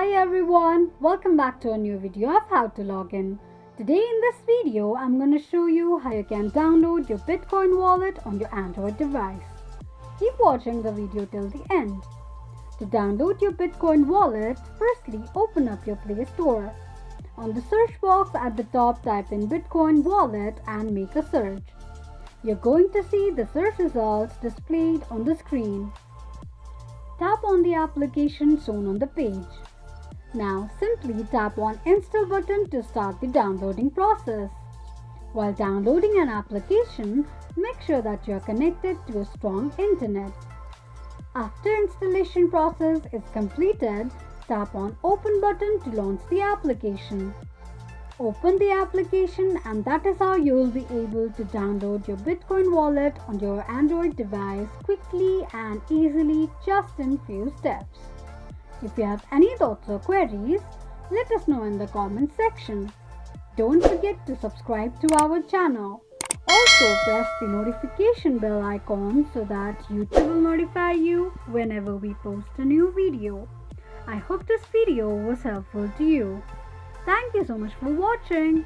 Hi everyone, welcome back to a new video of how to log in. Today in this video, I'm going to show you how you can download your Bitcoin wallet on your Android device. Keep watching the video till the end. To download your Bitcoin wallet, firstly open up your Play Store. On the search box at the top, type in Bitcoin wallet and make a search. You're going to see the search results displayed on the screen. Tap on the application shown on the page. Now simply tap on Install button to start the downloading process. While downloading an application, make sure that you are connected to a strong internet. After installation process is completed, tap on Open button to launch the application. Open the application and that is how you will be able to download your Bitcoin wallet on your Android device quickly and easily just in few steps. If you have any thoughts or queries, let us know in the comment section. Don't forget to subscribe to our channel. Also press the notification bell icon so that YouTube will notify you whenever we post a new video. I hope this video was helpful to you. Thank you so much for watching.